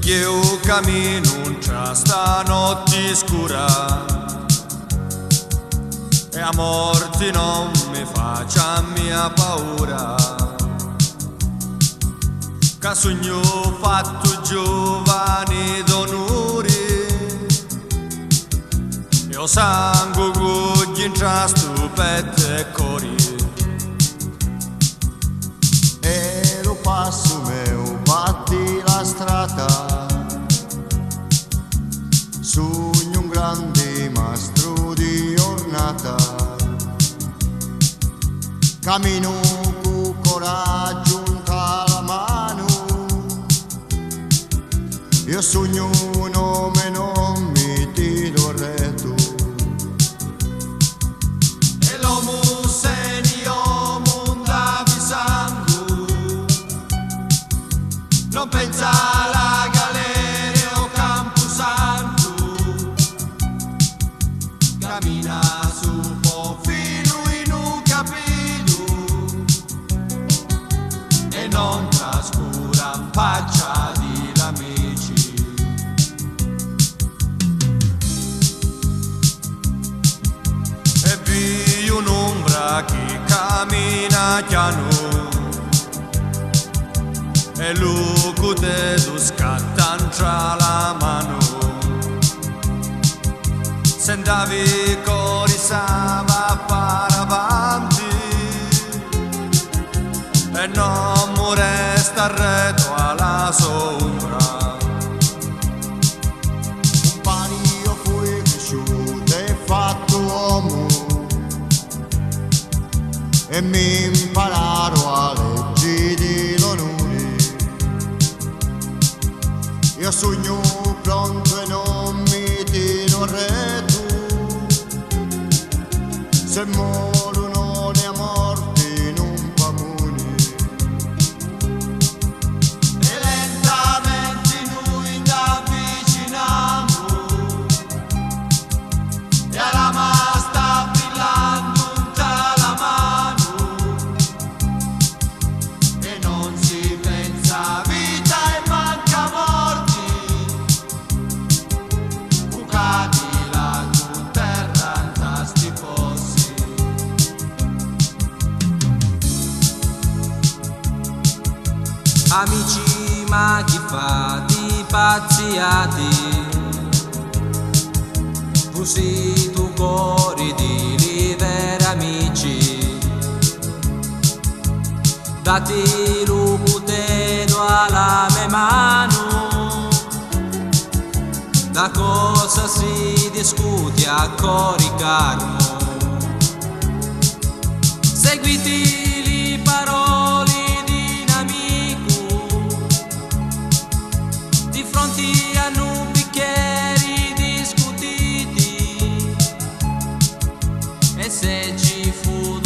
Io cammino tra sta notte scura e a morte non mi faccia mia paura, che sogno fatto giovani d'onore, io sangue gugli tra stupette cori. E lo passo meu batti la strada, sogno un grande mastro di giornata, cammino con coraggio unta la mano, io sogno un nome non mi tiro retto, E l'uomo segno mondavi sangue, non pensa alla galera o camposanto, cammina su po' fino in un capito e non trascura in faccia di l'amici. E vi un'ombra che cammina piano e lucute tu scattan tra la mano, sentavi cori stava per avanti e non mi resta retto alla sombra. un pari io fui cresciuto e fatto uomo, e mi impararo a leggi di l'onore, io sogno pronto e non mi tiro retto, se moro non è a morte in un pamone. E lentamente noi t'avviciniamo e alla mano sta brillando tutta la mano e non si pensa a vita e manca morti, bucati la tua terra in tasti fossi. Amici, ma chi fate pazziati? Fusi tu cori di liveri amici, dati l'uputeno alla mia mano, da cosa si discute a cori carmo, seguiti le parole di fronte a non bicchieri discutiti, e se ci fu